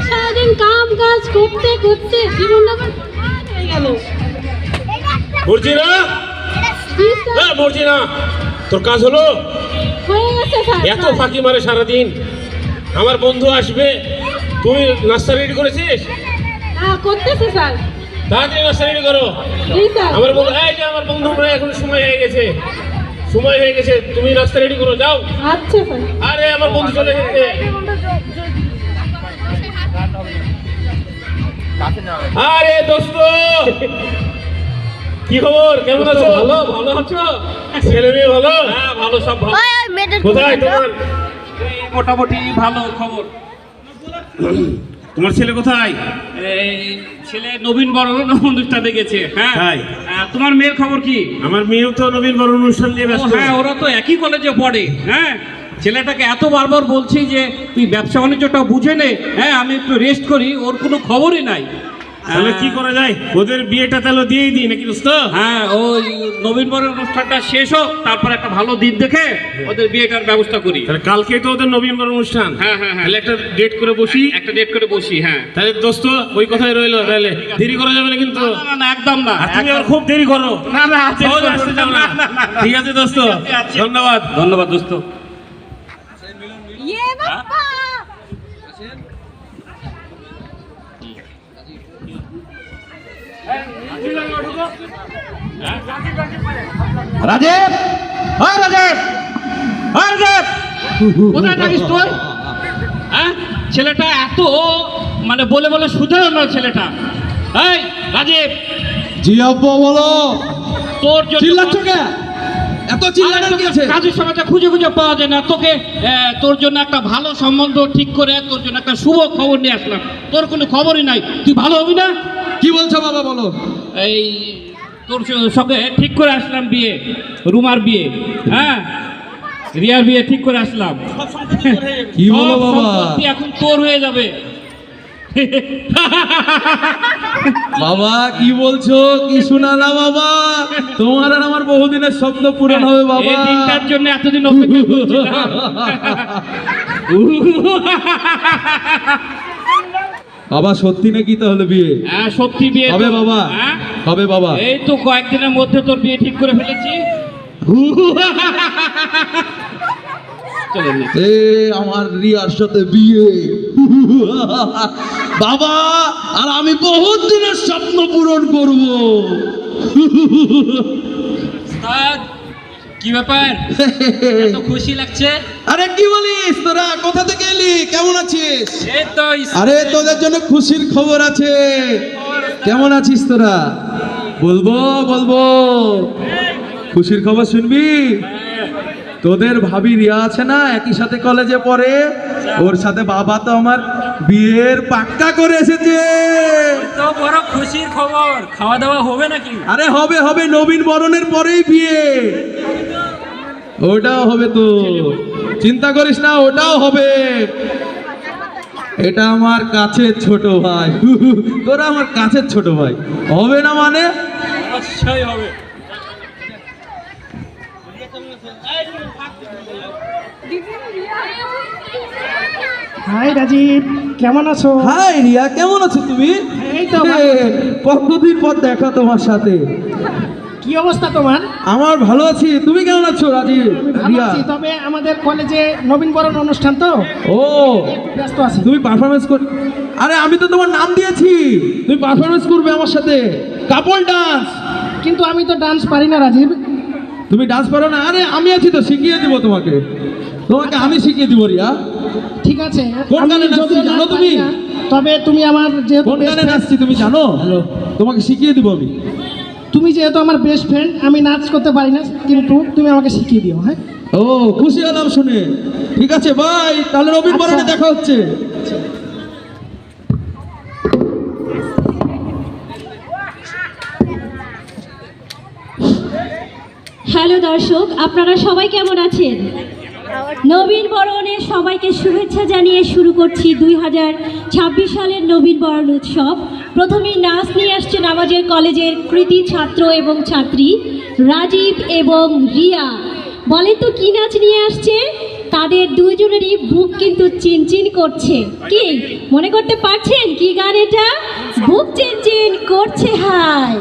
সারাদিন কাম কাজ করতে করতে জীবনটা হয়ে গেল। মর্জিনা, মর্জিনা, তোর কাজ হলো? হয়ে গেছে স্যার। এত ফাঁকি মারে সারাদিন। আমার বন্ধু আসবে, তুই নাস্তা রেডি করেছিস? হ্যাঁ করতেছে স্যার। তাড়াতাড়ি নাস্তা রেডি করো। জি স্যার। আমার বন্ধু, এই যে আমার বন্ধু, এখন সময় হয়ে গেছে, সময় হয়ে গেছে, তুমি নাস্তা রেডি করো, যাও। আচ্ছা স্যার। আরে আমার বন্ধু চলে এসেছে। আরে দোস্ত, কি খবর, কেমন আছো? ভালো, ভালো আছো? ছেলে মেয়ে ভালো? হ্যাঁ, ভালো, সব ভালো। কোথায় তোমার এই মোটামুটি ভালো খবর। তোমার ছেলে কোথায়? এই ছেলে নবীন বরণ অনুষ্ঠানে গেছে। হ্যাঁ, তাই? তোমার মেয়ের খবর কি? আমার মেয়েও তো নবীন বরণ অনুষ্ঠান নিয়ে ব্যস্ত। হ্যাঁ, ওরা তো একই কলেজে পড়ে। হ্যাঁ, ছেলেটাকে এত বারবার বলছি যে তুই ব্যবসা বাণিজ্যটা বুঝে নে, হ্যাঁ আমি একটু রেস্ট করি, ওর কোনো খবরই নাই। তাহলে কি করা যায়? ওদের বিয়েটা তাহলে দিয়েই দিই নাকি দোস্ত? হ্যাঁ, ওই নবীন বরণ অনুষ্ঠানটা শেষ হোক, তারপর একটা ভালো দিন দেখে ওদের বিয়েটার ব্যবস্থা করি। তাহলে কালকে তো ওদের নবীন বরণ অনুষ্ঠান। হ্যাঁ, হ্যাঁ, হ্যাঁ। তাহলে একটা ডেট করে বসি। একটা ডেট করে বসি। হ্যাঁ, তাহলে দোস্ত ওই কথাই রইলো, তাহলে দেরি করা যাবে না কিন্তু। না, না, না, একদম না। আর তুমি আবার খুব দেরি করো। না, না, দেরি সহজে করবো আসতে না, যাও না। না, না, না। ঠিক আছে দোস্ত, ঠিক আছে। ধন্যবাদ। ধন্যবাদ দোস্ত। ইয়ে বাবা। রাজীব, হ্যাঁ রাজীব, হ্যাঁ রাজীব, কোথায় থাকিস তুই? হ্যাঁ, ছেলেটা এত মানে বলে বলে শুধরে না ছেলেটা। এই রাজীব, জি আব্বা বলো। তোর জন্য চিল্লাচ্ছ কে? এত চিল্লানোর কি আছে? কাজের সময়টা খুঁজে খুঁজে পাওয়া যায় না তোকে। তোর জন্য একটা ভালো সম্বন্ধ ঠিক করে তোর জন্য একটা শুভ খবর নিয়ে আসলাম। তোর কোনো খবরই নাই, তুই ভালো হবি না? কি বলছো বাবা বলো? এই তোর সঙ্গে ঠিক করে আসলাম বিয়ে, রুমার বিয়ে। হ্যাঁ, রিয়ার বিয়ে ঠিক করে আসলাম। কি বলো সব বাবা? সম্পত্তি এখন তোর হয়ে যাবে। বাবা কি বলছো? কি শোনালা বাবা? তোমার আর আমার বহুদিনের স্বপ্ন পূরণ হবে বাবা। এই দিনটার জন্য এতদিন অপেক্ষা করছিলাম। বাবা সত্যি নাকি তাহলে বিয়ে? হ্যাঁ সত্যি বিয়ে। কবে বাবা? হ্যাঁ? কবে বাবা? এই তো কয়েকদিনের মধ্যে তোর বিয়ে ঠিক করে ফেলেছি। চলো নে। এ আমার রিয়ার সাথে বিয়ে। বাবা আর আমি বহুত দিনের স্বপ্ন পূরণ করব। উস্তাদ, কি ব্যাপার, এত খুশি লাগছে? আরে কি বলিস তোরা? কোথা থেকে এলি? কেমন আছিস? এই তো আরে তোদের জন্য খুশির খবর আছে। কেমন আছিস তোরা? বলবো বলবো, খুশির খবর শুনবি? তোদের ভাবি রিয়া আছে না, একই সাথে কলেজে পড়ে, ওর সাথে বাবা তো আমার বিয়ের পাক্কা করে এসেছে। তো বড় খুশির খবর, খাওয়া দাওয়া হবে নাকি? আরে হবে হবে, নবীন বরণের পরেই বিয়ে। ওটাও হবে তো, চিন্তা করিস না, ওটাও হবে। এটা আমার কাছের ছোট ভাই। তোরা আমার কাছের ছোট ভাই, হবে না মানে? অবশ্যই হবে। হাই রাজীব, কেমন আছো? হাই রিয়া, কেমন আছো তুমি? এই তো ভালো আছি। কতদিন পর দেখা তোমার সাথে। কি অবস্থা তোমার? আমার ভালো আছি, তুমি কেমন আছো রাজীব? ভালো রিয়া, আছি, তবে আমাদের কলেজে নবীনবরণ অনুষ্ঠান তো ও ব্যস্ত আছি। তুমি পারফরমেন্স কর। আরে আমি তো তোমার নাম দিয়েছি, তুমি পারফরমেন্স করবে আমার সাথে, কাপল ডান্স। কিন্তু আমি তো ডান্স পারি না রাজীব। তুমি ডান্স পারো না? আরে আমি আছি তো, শিখিয়ে দিব তোমাকে। তোমাকে আমি শিখিয়ে দিব রিয়া। ঠিক আছে, কোন আমি গানে নাচছি যদিও জানো নাচ তুমি? পারি না, তবে তুমি আমার যেহেতু কোন best গানে friend, নাচছি তুমি জানো? তোমাকে শিখিয়ে দিব আমি। তুমি যেহেতু আমার বেস্ট ফ্রেন্ড, আমি নাচ করতে পারি না, কিন্তু তুমি আমাকে শিখিয়ে দিও। হ্যাঁ, ও খুশি হলাম শুনে। ঠিক আছে ভাই, তাহলে নবীন আচ্ছা। বরণে দেখা হচ্ছে। হ্যালো দর্শক, আপনারা সবাই কেমন আছেন? নবীন বরণের সবাইকে শুভেচ্ছা জানিয়ে শুরু করছি 2026 সালের নবীন বরণ উৎসব। প্রথমেই নাচ নিয়ে আসছেন আমাদের কলেজের কৃতি ছাত্র এবং ছাত্রী রাজীব এবং রিয়া। বলেন তো কি নাচ নিয়ে আসছে? তাদের দুজনেরই বুক কিন্তু চিনচিন করছে। কি মনে করতে পারছেন কি গান এটা? বুক চিনচিন করছে হায়।